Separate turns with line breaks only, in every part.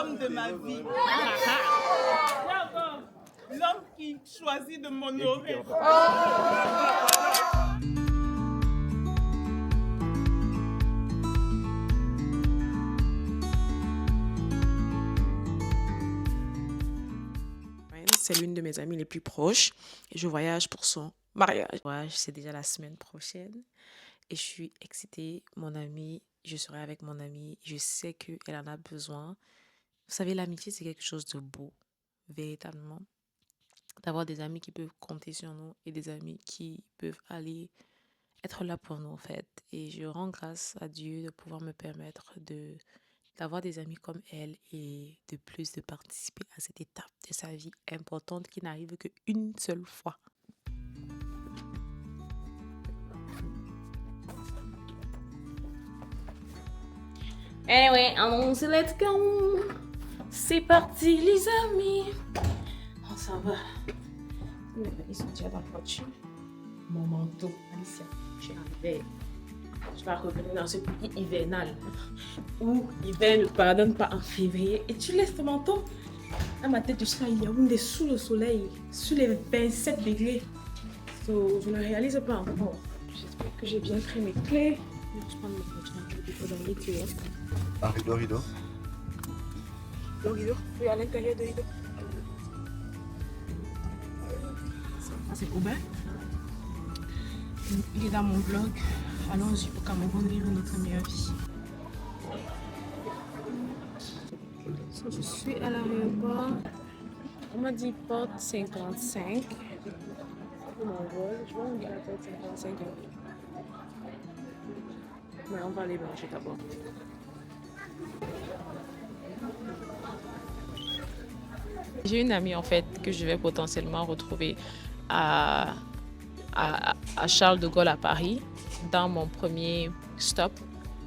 l'homme de ma vie. L'homme qui choisit de m'honorer.
C'est l'une de mes amies les plus proches et je voyage pour son mariage. C'est déjà la semaine prochaine et je suis excitée. Mon amie, je serai avec mon amie. Je sais qu'elle en a besoin. Vous savez, l'amitié, c'est quelque chose de beau, véritablement. D'avoir des amis qui peuvent compter sur nous et des amis qui peuvent aller être là pour nous, en fait. Et je rends grâce à Dieu de pouvoir me permettre d'avoir des amis comme elle et de plus de participer à cette étape de sa vie importante qui n'arrive qu'une seule fois.
Anyway, allons-y, let's go. C'est parti, les amis. On s'en va. Ils sont déjà dans la voiture. Mon manteau, Alicia, j'ai enlevé. Je vais revenir dans ce pays hivernal où l'hiver ne pardonne pas en février. Et tu laisses ton manteau à ma tête, je suis à Yaoundé sous le soleil, sous les 27 degrés. So, je ne réalise pas encore. J'espère que j'ai bien pris mes clés. Je prends mon voiture il faut dormir, tu vois.
Ah, rideau.
Le rideau, oui, à l'intérieur de rideau. Ça, c'est Aubin. Il est dans mon blog. Allons-y pour Cameroun vivre notre meilleure vie. Je suis à l'aéroport. On m'a dit porte 55. Pour mon vol, je vois où il y a la porte 55. Mais on va aller manger d'abord. J'ai une amie en fait que je vais potentiellement retrouver à Charles de Gaulle à Paris dans mon premier stop.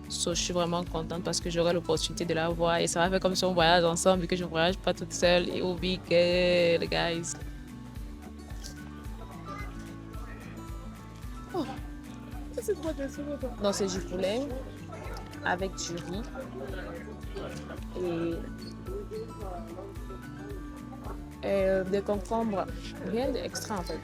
So, je suis vraiment contente parce que j'aurai l'opportunité de la voir et ça va faire comme si on voyage ensemble et que je ne voyage pas toute seule. It will be good, guys. Oh, c'est quoi de ça? Non, c'est du poulet avec du riz et des concombres. Rien d'extra en fait.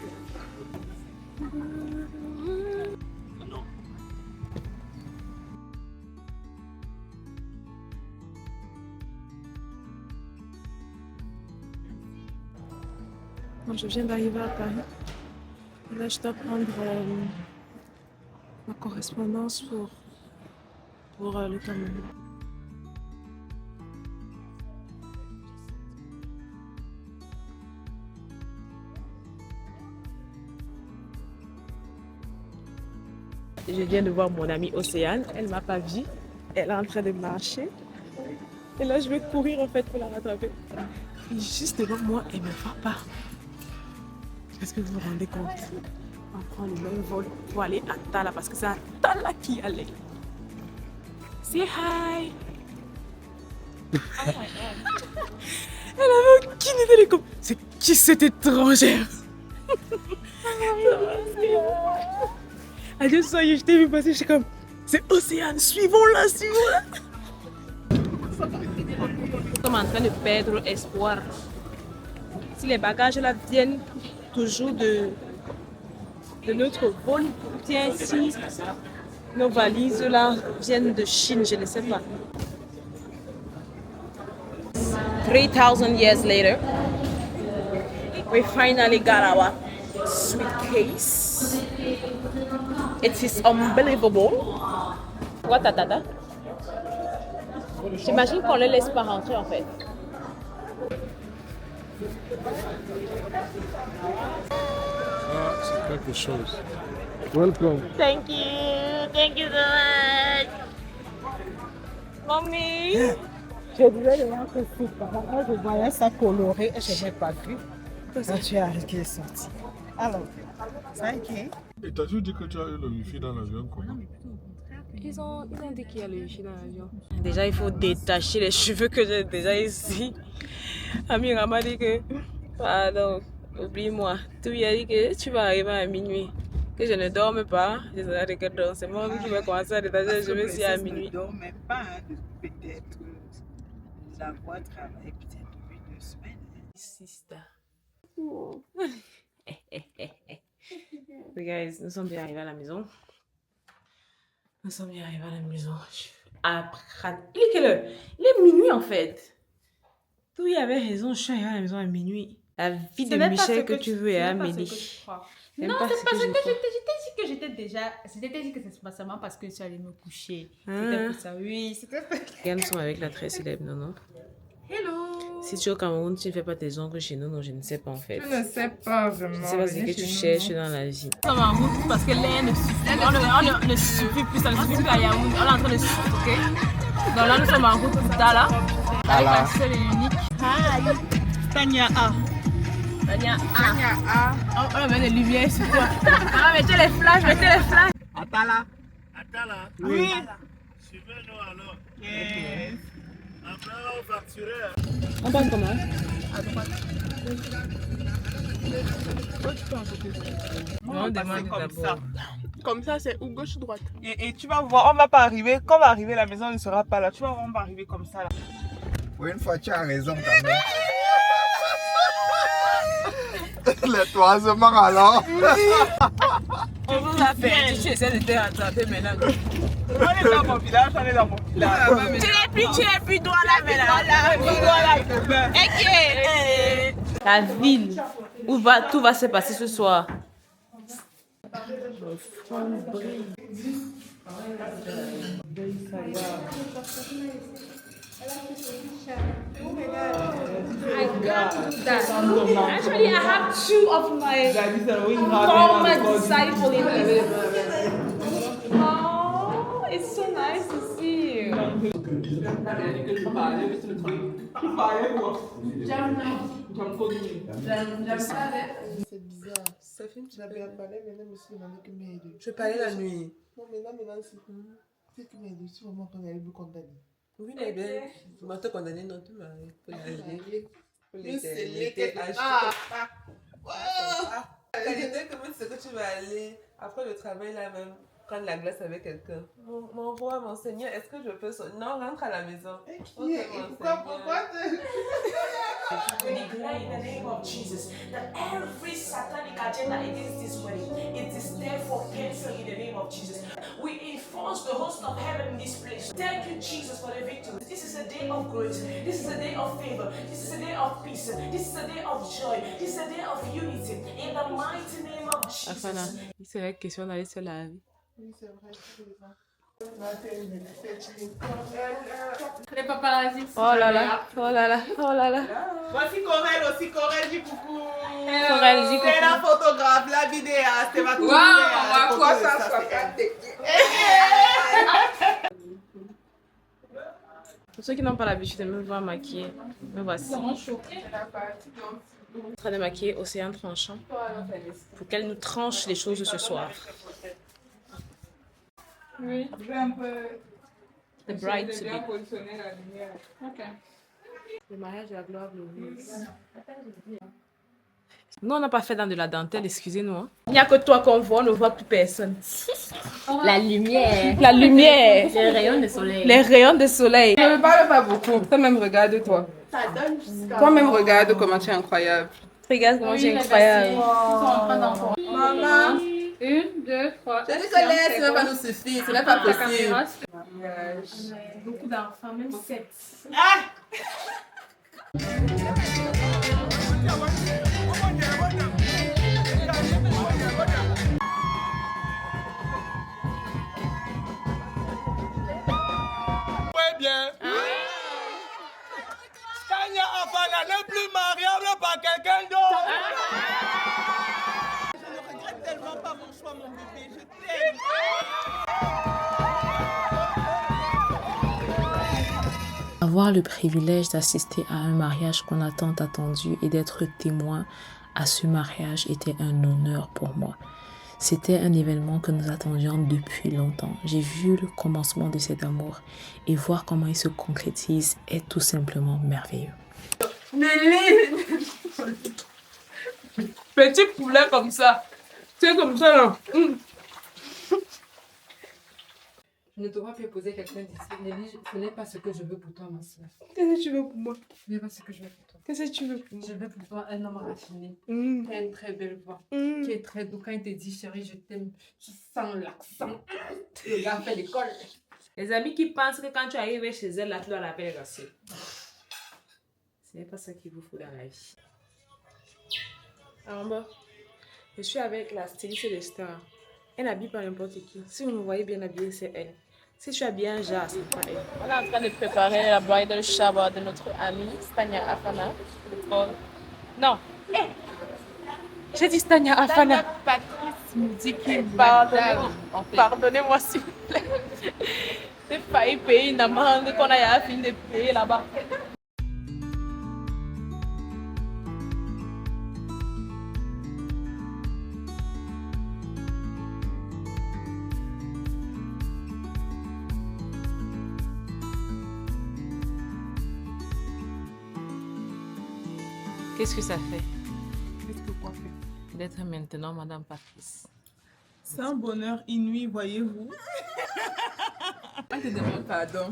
Je viens d'arriver à Paris. Là, je dois prendre ma correspondance pour le Cameroun. Je viens de voir mon amie Océane. Elle ne m'a pas vue. Elle est en train de marcher. Et là, je vais courir en fait pour la rattraper. Et juste devant moi, elle ne me voit pas. Est-ce que vous vous rendez compte? On prend le même vol pour aller à Tala parce que c'est à Tala qui allait. Say hi! Elle avait aucune idée de comme. C'est qui cette étrangère? I just saw you, je t'ai vu passer, je suis comme. C'est Océane, suivons-la! Nous sommes en train de perdre espoir. Si les bagages là viennent toujours de notre vol, bien si nos valises là viennent de Chine, je ne sais pas. 3,000 years later, we finally got our suitcase. It is unbelievable. What tata? J'imagine qu'on ne les laisse pas rentrer en fait.
Ah, c'est quelque chose. Welcome.
Thank you so much. Mommy.
Je disais de voir que c'est pas. Moi, je voyais ça coloré et je n'ai pas vu. Quand tu es qui est sorti. Alors, ça y est.
Et t'as toujours dit que tu as eu le wifi dans l'avion comment?
Ils ont dit qu'il y a le wifi dans l'avion. Déjà, il faut détacher les cheveux que j'ai déjà ici. Amira m'a dit que, pardon, oublie-moi. Tu lui as dit que tu vas arriver à minuit. Que je ne dorme pas. Je serai que donc c'est moi qui vais commencer à détacher les cheveux si à minuit.
Je ne dors même pas, peut-être. la vois travailler peut-être depuis 2 semaines.
Sister. So guys, nous sommes bien arrivés à la maison. Nous sommes bien arrivés à la maison. Après, il est quelle heure? Il est minuit en fait. Tout y avait raison, je suis arrivée à la maison à minuit. La vie de Michel que tu veux est Amélie.
Non, c'est parce que je t'ai dit que j'étais déjà... C'était dit que c'est pas seulement parce que tu allais me coucher. C'était pour ça, oui. C'était...
Regarde, nous sommes avec la très célèbre Nono.
Hello.
Si tu es au Cameroun, tu ne fais pas tes ongles chez nous, non, je ne sais pas en fait.
Je ne sais pas vraiment.
Je ne sais pas ce que tu cherches dans la vie.
Nous sommes en route parce que l'air ne suffit. On ne suffit plus, ça ne suffit plus à Yaoundé. On est en train de suffoquer. Donc là, nous sommes en route pour Dala. Avec la seule et unique.
Tania A.
Tania A. On va mettre des lumières sur toi. Mettez les flashs, mettez les flashs.
Atala.
Atala.
Oui.
Suivez-nous alors.
Yes.
Après, on va facturer.
On passe comment?
À droite.
On demande
comme
d'abord.
ça.
Comme ça, c'est ou gauche ou droite.
Et tu vas voir, on va pas arriver. Quand on va arriver, la maison ne sera pas là. Tu vas voir, on va arriver comme ça là.
Oui, une fois, tu as raison quand même. Les toisements alors.
On vous a fait. Tu essaies de te rattraper maintenant.
On est dans mon village, on est dans mon village.
Tu n'es plus droit là maintenant. La ville où tout va se passer ce soir.
Actually, I have 2 of my former disciples in this. Oh, it's so nice to see you.
C'est bizarre. Ça filme, tu n'avais pas parlé, maintenant, je me suis demandé que m'aider.
Je parlais la nuit.
Non, maintenant, c'est que m'aider. Tu vas vraiment qu'on allait me condamner.
Oui, mais bien, tu m'as te condamné, non, tu m'as condamné.
Mais c'est les
Qualité, comment tu sais que tu vas aller après le travail là même prendre la glace avec quelqu'un? Mon roi, mon Seigneur, est-ce que je peux non, rentre à la maison.
Pourquoi
We declare in the name of Jesus that every satanic agenda against this wedding, it is therefore cancelled in the name of Jesus. We enforce the host of heaven in this place. Thank you, Jesus, for the victory. This is a day of grace. This is a day of favor. This is a day of peace. This is a day of joy. This is a day of unity. In the mighty name of Jesus.
Afana, c'est la question d'aller se laver.
Oui, c'est vrai.
Les paparazzi.
Oh là là, oh là là, oh là là.
Voici Corel aussi. Corel, dis coucou.
Corel, dis coucou.
C'est la photographe, la vidéaste. C'est ma
Waouh, à quoi ça soit pas
Pour ceux qui n'ont pas l'habitude de me voir maquiller, me voici. En train de maquiller Océane Tranchant pour qu'elle nous tranche les choses ce soir.
Oui, je vais un peu.
The bride to
bien
be.
positionner la lumière. Ok.
Le mariage de la gloire glorieuse. Nous, on n'a pas fait dans de la dentelle, excusez-nous. Hein. Il n'y a que toi qu'on voit, on ne voit plus personne.
La lumière.
La lumière.
Les rayons de soleil.
Les rayons de soleil.
Ne me parle pas beaucoup. Toi-même, regarde-toi. Toi-même, regarde comment tu es incroyable.
Regarde comment tu es incroyable.
Maman.
1, 2, 3.
Je dis que l'air, ça ne va pas nous suffire, ce n'est pas possible.
Beaucoup d'enfants, même 7.
Bien. Tania Afana n'est plus mariable par quelqu'un d'autre.
Je ne regrette tellement pas mon choix, mon bébé. Je t'aime.
Avoir le privilège d'assister à un mariage qu'on a tant attendu et d'être témoin à ce mariage était un honneur pour moi. C'était un événement que nous attendions depuis longtemps. J'ai vu le commencement de cet amour et voir comment il se concrétise est tout simplement merveilleux.
Petit poulet comme ça. C'est comme ça là. Ne te vois pas poser quelqu'un d'ici. Nelly, ce n'est pas ce que je veux pour toi, ma soeur.
Qu'est-ce que tu veux pour moi?
Ce n'est pas ce que je veux pour toi.
Qu'est-ce que tu veux pour moi?
Je veux pour toi un homme raffiné,
Mm.
qui a une très belle voix,
Mm.
qui est très doux. Quand il te dit chérie, je t'aime, tu sens l'accent. Le gars fait l'école.
Les amis qui pensent que quand tu arrives chez elle, là, tu dois l'appeler raciste. Ce n'est pas ça qu'il vous faut dans la vie. En bas, je suis avec la styliste des stars. Elle n'habille pas n'importe qui. Si vous me voyez bien habillée, c'est elle. Si je suis habillée en genre, c'est pas elle. On est en train de préparer la bridal shower de notre amie Stania Afana. Non. Hey. J'ai dit Stania Afana.
Patrice me dit qu'il
Pardonnez-moi s'il vous plaît. J'ai failli payer une amende qu'on a fini de payer là-bas. Qu'est-ce que ça fait
Qu'est-ce que quoi faire?
d'être maintenant Madame Patrice?
C'est un bonheur inouï, voyez-vous.
On te demande pardon.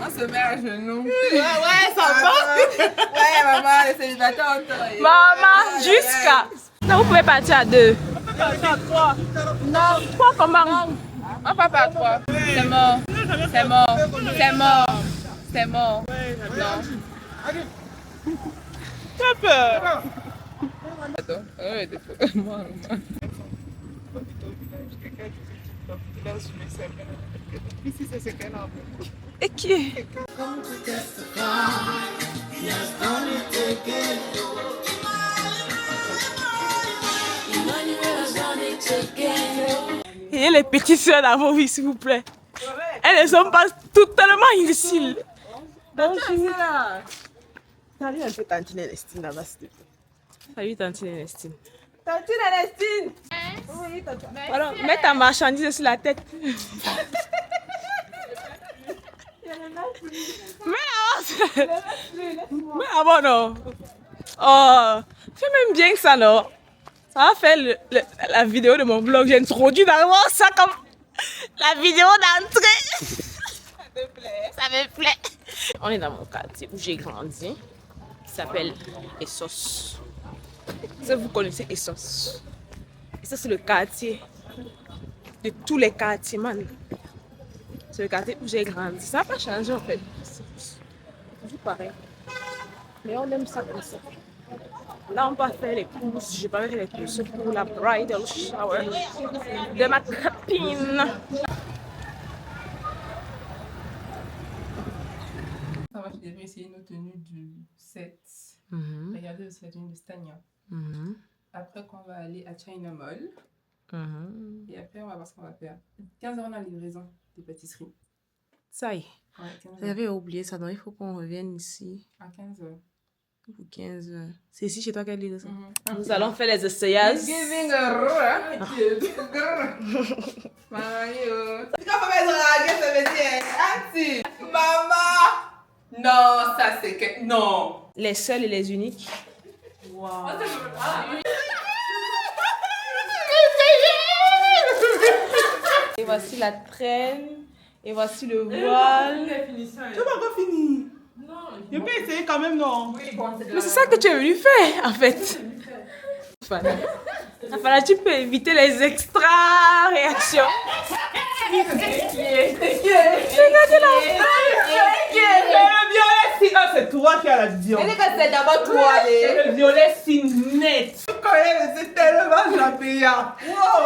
On se met à genoux.
Ouais, ça va.
Ouais, maman, les célibataires ont tort.
Maman, jusqu'à... Non, vous pouvez partir à 2.
On peut partir à 3.
Non, 3 comment?
On part par 3. C'est mort. C'est mort. C'est mort. C'est mort. Non.
Tu as peur?
Attends. Moi.
Ici, c'est ce qu'elle a.
Et qui est? Et les petites soeurs dans vos vies, s'il vous plaît. Elles ne sont pas toutes tellement inutiles.
Salut un peu Tantine Ernestine là-bas, s'il te plaît.
Salut, Tantine Ernestine.
Tantine Ernestine!
Oui, alors, mets ta marchandise sur la tête. Mais avant, non. Oh, fais même bien que ça, non. Ça va faire la vidéo de mon vlog. J'ai introduit d'abord ça comme la vidéo d'entrée. Ça me plaît. Ça me plaît. On est dans mon quartier où j'ai grandi. Qui s'appelle Essos. Ça, vous connaissez Essos. Et ça, c'est le quartier de tous les quartiers, man. C'est le quartier où j'ai grandi. Ça n'a pas changé en fait. C'est toujours pareil. Mais on aime ça comme ça. Là, on va faire les courses. Je vais faire les courses pour la bridal shower de ma copine.
Ça va, je devrais essayer nos tenues du 7. Regardez aussi la tenue de Stania. Après, qu'on va aller à China Mall. Et après, on va voir ce qu'on va faire. 15 € dans la livraison des pâtisseries.
Ça y est.
Ouais, 15 €.
J'avais oublié ça, donc il faut qu'on revienne ici.
À 15 €.
Pour 15 heures. C'est ici chez toi qu'elle livre ça. Nous allons faire les essayages.
Giving a roar. Maman! Non, ça c'est que. Non!
Les seuls et les uniques. Et voici la traîne. Et voici le voile.
Tu n'as pas fini. Non. Je peux essayer quand même, non?
Mais c'est ça que tu es venu faire, en fait. Enfin, tu peux éviter les extra réactions.
C'est toi qui as la vision.
C'est d'abord toi, les.
Le violet si net. C'est tellement champignon. Wow.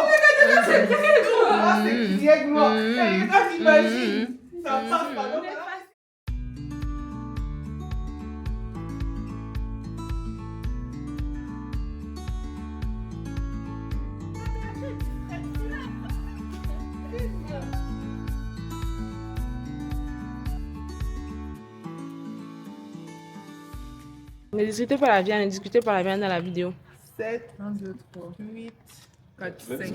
C'est directement. C'est t'imagines. Ça passe pas.
Ne discutez pas la viande, ne discutez pas la viande dans la vidéo.
7, 1, 2, 3, 8, 4, 5.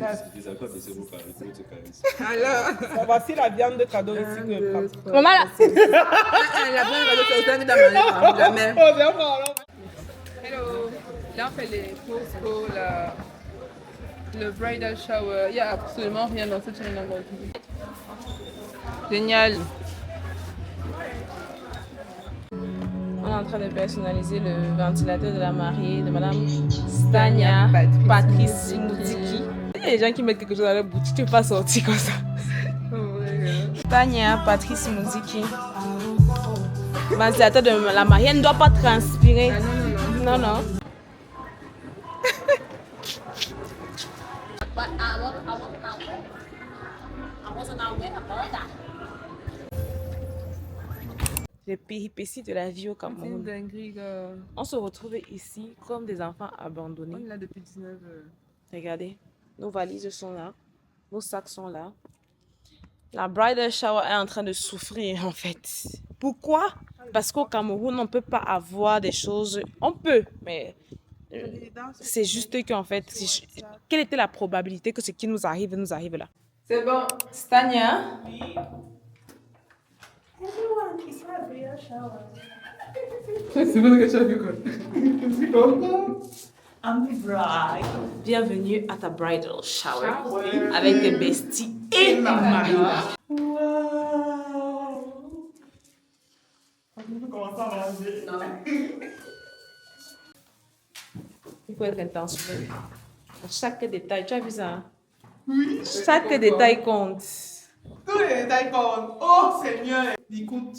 Alors, voici la viande de cadeau ici que
Maman, là.
La viande de cadeau, c'est autant que dans la mer. Hello. Là, on fait les poses pour le bridal shower. Il n'y a absolument rien dans cette chaîne.
Génial. On est en train de personnaliser le ventilateur de la mariée de Madame Stania Patrice Moudiki. Il y a des gens qui mettent quelque chose dans leur boutique, tu peux pas sortir comme ça. Stania Patrice Moudiki. Ventilateur de la mariée, elle ne doit pas transpirer. Non, non. Les péripéties de la vie au Cameroun.
C'est une dinguerie, gars.
On se retrouve ici comme des enfants abandonnés.
On est là depuis 19 heures.
Regardez, nos valises sont là, nos sacs sont là. La bridal shower est en train de souffrir en fait. Pourquoi? Parce qu'au Cameroun, on ne peut pas avoir des choses... On peut, mais c'est juste qu'en fait, quelle était la probabilité que ce qui nous arrive là?
C'est bon. Stania. C'est bon que tu as vu quoi? Je suis contente.
I'm the bride.
Bienvenue à ta bridal shower avec tes besties et ma mari. Il faut être intentionnel. Chaque détail, tu as vu ça? Hein?
Oui.
Chaque détail compte.
Tous les détails comptent. Oh Seigneur. Écoute,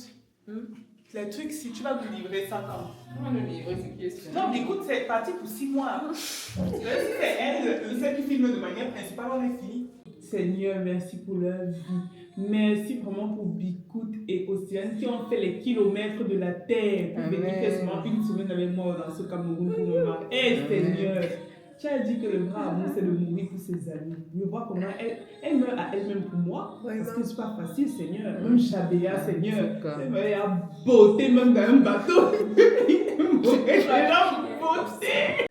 les trucs, si tu vas nous livrer ça quand?
On va nous livrer ce qui est sûr.
Non, mais écoute, c'est parti pour 6 mois. Si c'est elle, celle qui filme de manière principale, on est fini. Seigneur, merci pour leur vie. Merci vraiment pour Bikout et Océane qui ont fait les kilomètres de la terre pour venir faire seulement une semaine avec moi dans ce Cameroun pour me marier. Eh Seigneur, tu as dit que le vrai amour c'est de mourir pour ses amis. Je vois comment elle meurt à elle-même pour moi. Parce que c'est pas facile, Seigneur. Même Chabéa, Seigneur. Elle a beauté même dans un bateau. Elle a beauté.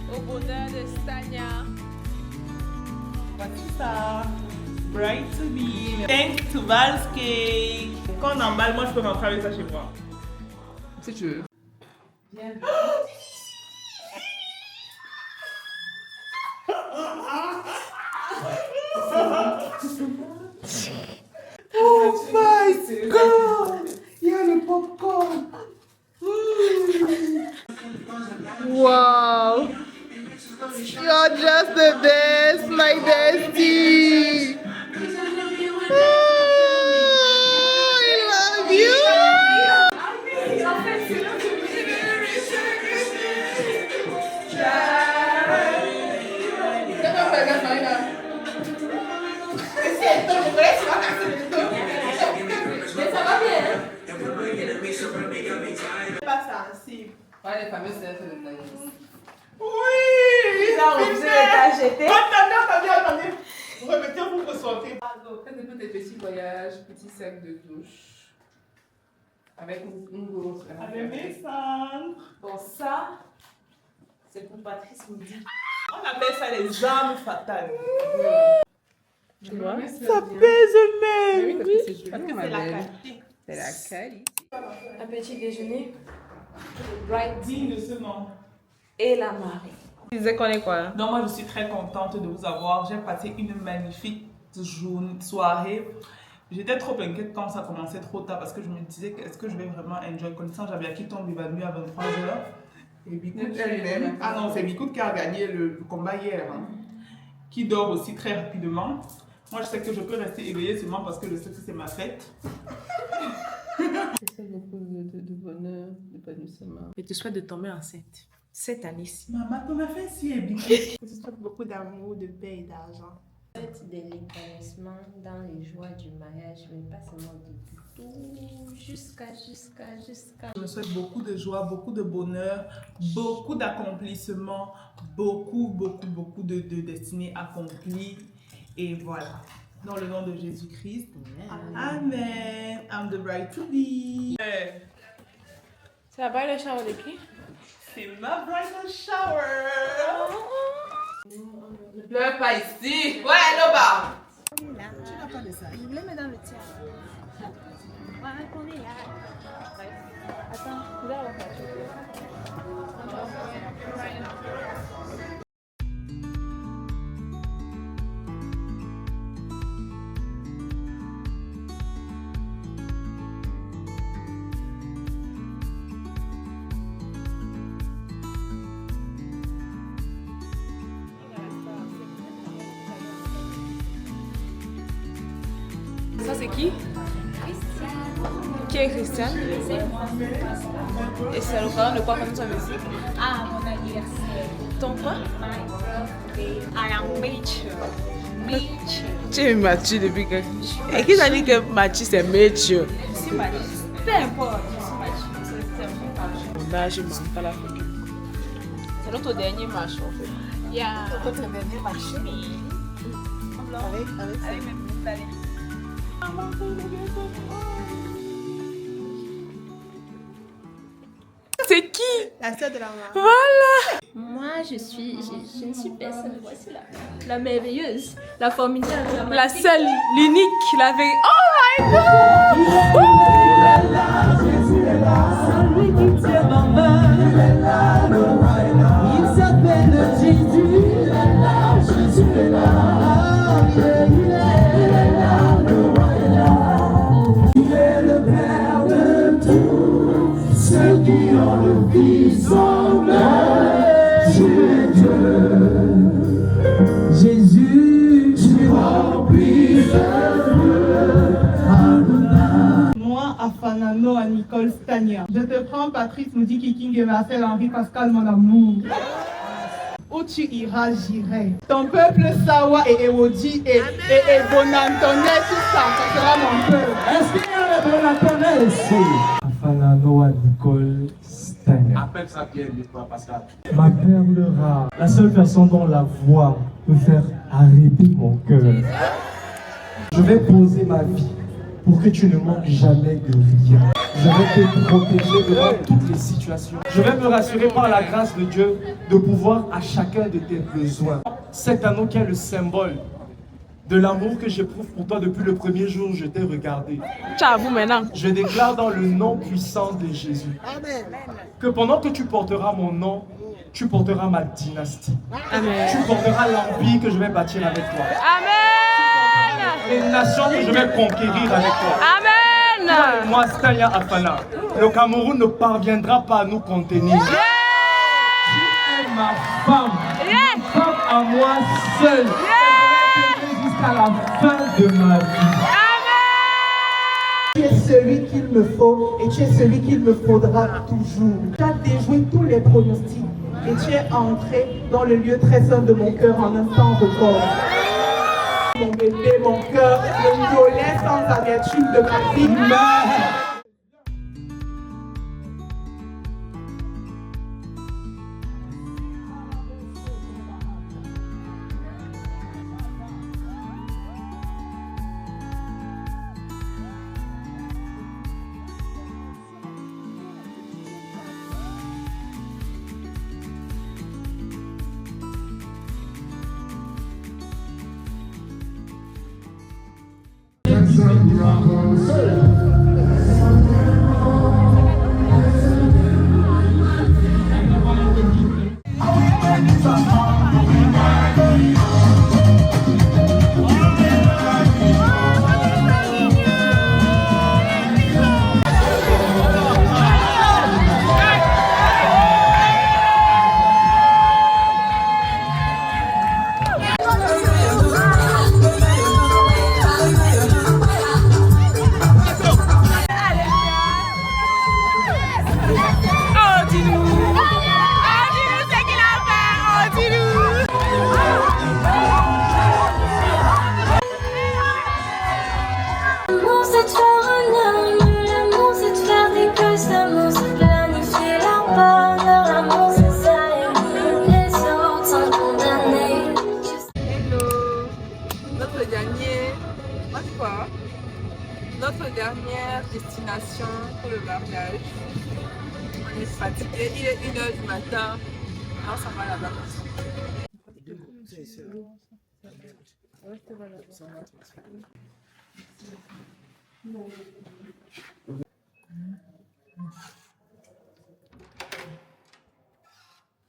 Au bonheur de Stania.
Voici ça. Bright to be. Thanks to Val's Cake. Quand on emballe, moi je peux rentrer avec ça chez moi.
Si tu veux.
Oh my God! Il y a le popcorn.
Wow! You're just the best, my bestie! I love you!
Pas sensible.
Ouais, les fameux cercles de taille.
Oui!
Il a refusé de t'acheter.
Attendez. Remettez-vous pour sortir.
Faites un peu des petits voyages, petits sacs de douche. Avec une grosse.
Avec mes cendres.
Bon, ça, c'est pour Patrice Moudi.
On appelle ça les armes fatales.
Tu vois?
Ça pèse même.
Oui, parce que c'est
Parce que c'est la qualité.
C'est la qualité.
Un petit déjeuner. Le bride
Digne de ce nom.
et la mariée. Tu disais qu'on est quoi?
Donc moi je suis très contente de vous avoir. J'ai passé une magnifique soirée. J'étais trop inquiète quand ça commençait trop tard parce que je me disais est-ce que je vais vraiment enjoy connaissant j'avais acquis tombe il va nuit à 23h. Et Bikout elle-même. Ah non, c'est Bikout qui a gagné le combat hier. Hein, qui dort aussi très rapidement. Moi je sais que je peux rester éveillée seulement parce que je sais que c'est ma fête.
Je souhaite beaucoup de bonheur, d'épanouissement.
Je te souhaite de tomber enceinte cette année-ci.
Maman, ton affaire si est Bikout.
Je souhaite beaucoup d'amour, de paix et d'argent.
De l'épanouissement dans les joies du mariage, mais pas seulement du tout, jusqu'à.
Je me souhaite beaucoup de joie, beaucoup de bonheur, beaucoup d'accomplissement, beaucoup de destinées accomplies. Et voilà. Dans le nom de Jésus-Christ. Amen. I'm the bride to be.
C'est la bridal shower de qui?
C'est ma bridal shower.
pleure pas ici. Ouais, elle au bar.
Tu n'as pas de ça. Je voulais mettre dans le tien. Voilà qu'on est là. Attends, vous allez voir.
Ça, c'est qui? Qui est Christiane? Et c'est l'occasion de quoi comme ça, monsieur?
Ah, mon anniversaire.
Ton quoi?
I am Mathieu. Mathieu.
Tu es Mathieu depuis que... Et qui t'a dit que Mathieu c'est Mathieu?
Je suis Mathieu. Peu importe, je suis Mathieu. C'est
Mon âge mental africain.
C'est notre dernier match, en fait.
Yeah. Votre dernier match. Avec mes petits balais.
C'est qui?
La sœur de la maman.
Voilà!
Moi, je ne suis personne. Voici la merveilleuse, la formidable,
La seule, l'unique, la veille. Oh my god!
Celui qui tient ma main, il s'appelle Jésus. Jésus est là, il est là, le roi est là. Il est le Père de tous ceux qui ont le Fils en leur. Tu es Dieu. Jésus, tu remplis de Dieu.
Moi, Afanano à Nicole Stania. Je te prends, Patrice Moudiki King et Marcel Henri Pascal, mon amour. Où tu iras, j'irai. Ton peuple Sawa et Ewoji et Bonantonais, tout ça, ça sera mon peuple.
Est-ce qu'il y a le Bonantonais ici? Afanano à Nicole Stania.
Appelle ça bien, toi, Pascal.
Ma perle rare, la seule personne dont la voix peut faire arrêter mon cœur. Je vais poser ma vie pour que tu ne manques jamais de rien. Je vais te protéger devant toutes les situations. Je vais me rassurer par la grâce de Dieu de pouvoir à chacun de tes besoins. Cet anneau qui est le symbole de l'amour que j'éprouve pour toi depuis le premier jour où je t'ai regardé.
Ciao, vous maintenant.
Je déclare dans le nom puissant de Jésus que pendant que tu porteras mon nom, tu porteras ma dynastie.
Amen.
Tu porteras l'empire que je vais bâtir avec toi.
Amen.
Les nations que je vais conquérir avec toi.
Amen.
Moi, Stania Afana, le Cameroun ne parviendra pas à nous contenir. Tu es ma femme, une femme à moi seule. Jusqu'à la fin de ma vie. Tu es celui qu'il me faut et tu es celui qu'il me faudra toujours. Tu as déjoué tous les pronostics et tu es entré dans le lieu très saint de mon cœur en un temps record. Mon bébé, mon cœur, le violet sans amertume de ma vie.
Notre dernière destination pour le mariage. On est fatigué, il est 1h du matin. On s'en va là-bas.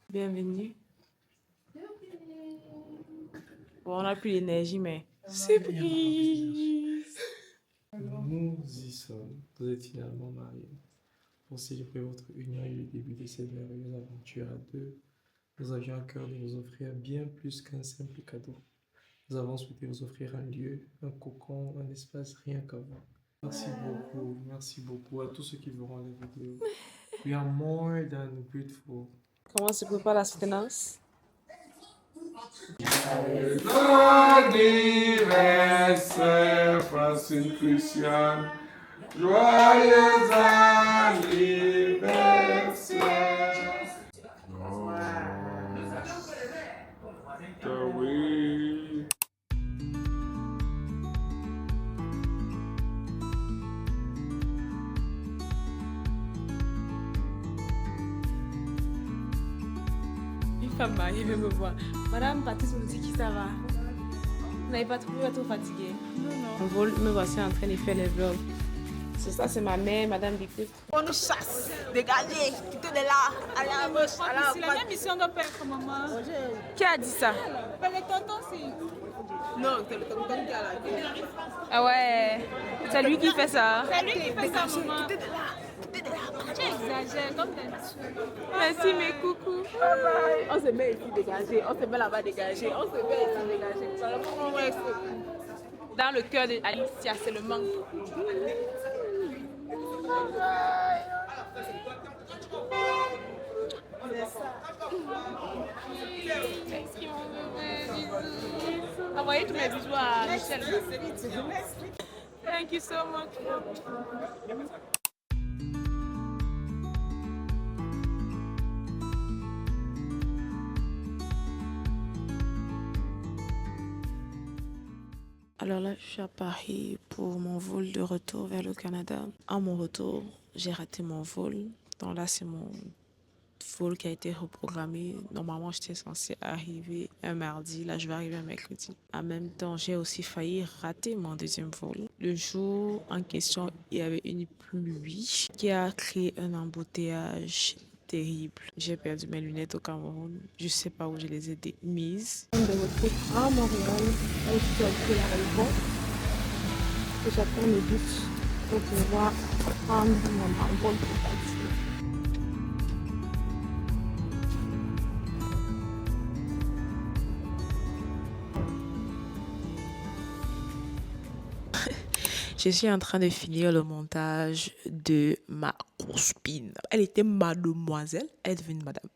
Bienvenue. Bon, on n'a plus l'énergie, mais surprise.
Nous y sommes. Vous êtes finalement mariés. Pour célébrer votre union et le début de cette merveilleuse aventure à deux, nous avions à cœur de vous offrir bien plus qu'un simple cadeau. Nous avons souhaité vous offrir un lieu, un cocon, un espace rien qu'à vous. Merci beaucoup à tous ceux qui verront la vidéo. We are more than grateful.
Comment se prépare la soutenance?
Anniversaire, Francine Christian. Joyeux anniversaire. Oui.
Une femme mariée veut me voir. Madame Patrice me dit qui ça va. Vous n'avez pas trouvé trop fatigué? Non. Me voici en train de faire les vlogs. C'est ça, c'est ma mère, Madame Bicoute.
On nous chasse, dégagez, quittez de là, allez à gauche, allez à droite.
C'est la même mission de père, maman.
Qui a dit ça?
Le tonton, si.
Non, c'est le tonton qui a la gueule.
Ah ouais, c'est lui qui fait ça.
C'est lui qui fait ça, maman.
Quittez de là, quittez de là.
Tu exagères, comme d'habitude.
Merci, mes coucous.
On se met ici dégagé, on se met là-bas dégagé, on se met ici dégagé.
Dans le cœur d'Alicia, c'est le manque. Envoyez tous mes bisous à Michel. Thank you so much. Alors là, je suis à Paris pour mon vol de retour vers le Canada. À mon retour, j'ai raté mon vol. Donc là, c'est mon vol qui a été reprogrammé. Normalement, j'étais censée arriver un mardi. Là, je vais arriver un mercredi. En même temps, j'ai aussi failli rater mon deuxième vol. Le jour en question, il y avait une pluie qui a créé un embouteillage terrible. J'ai perdu mes lunettes au Cameroun. Je sais pas où je les ai mises.
De retour à Montréal, je suis à l'aéroport. J'attends le bus pour pouvoir prendre mon vol pour partir.
Je suis en train de finir le montage de ma cospine. Elle était mademoiselle, elle est devenue madame.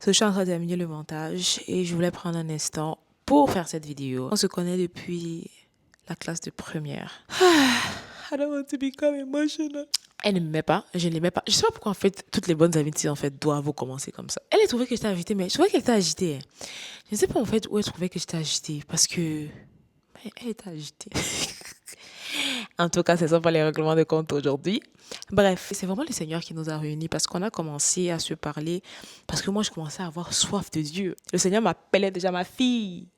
Je suis en train de terminer le montage et je voulais prendre un instant pour faire cette vidéo. On se connaît depuis la classe de première. I don't want to become emotional. Elle ne m'aimait pas, je ne l'aimais pas. Je ne sais pas pourquoi en fait toutes les bonnes amitiés en fait doivent commencer comme ça. Elle a trouvé que j'étais agitée, mais je trouvais qu'elle était agitée. Je ne sais pas en fait où elle trouvait que j'étais agitée parce que elle était agitée. En tout cas, ce ne sont pas les règlements de compte aujourd'hui. Bref, c'est vraiment le Seigneur qui nous a réunis parce qu'on a commencé à se parler, parce que moi, je commençais à avoir soif de Dieu. Le Seigneur m'appelait déjà ma fille.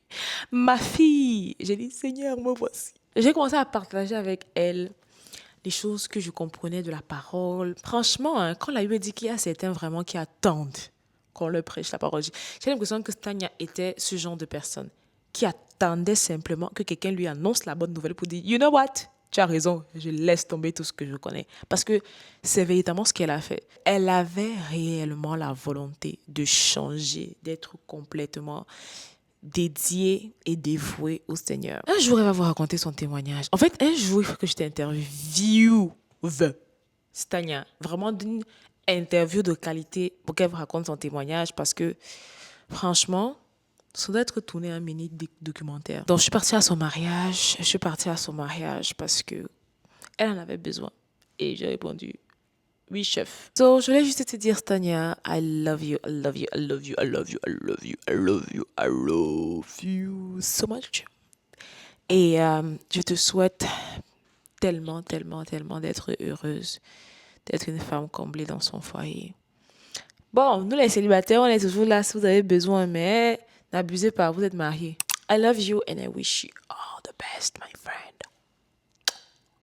Ma fille. J'ai dit, Seigneur, me voici. J'ai commencé à partager avec elle les choses que je comprenais de la parole. Franchement, hein, quand la Bible dit qu'il y a certains vraiment qui attendent qu'on leur prêche la parole, j'ai l'impression que Stania était ce genre de personne qui attendait simplement que quelqu'un lui annonce la bonne nouvelle pour dire, you know what? Tu as raison, je laisse tomber tout ce que je connais. Parce que c'est véritablement ce qu'elle a fait. Elle avait réellement la volonté de changer, d'être complètement dédiée et dévouée au Seigneur. Un jour, elle va vous raconter son témoignage. En fait, un jour, il faut que je t'interviewe. Stania, vraiment d'une interview de qualité pour qu'elle vous raconte son témoignage parce que, franchement, ça doit être tourné un mini documentaire. Donc, je suis partie à son mariage. Je suis partie à son mariage parce que elle en avait besoin. Et j'ai répondu, oui, chef. So, je voulais juste te dire, Stania, I love you, I love you, I love you, I love you, I love you, I love you, I love you so much. Et je te souhaite tellement, tellement, tellement d'être heureuse, d'être une femme comblée dans son foyer. Bon, nous les célibataires, on est toujours là si vous avez besoin, mais N'abusez pas, vous êtes mariés. I love you and I wish you all the best, my friend.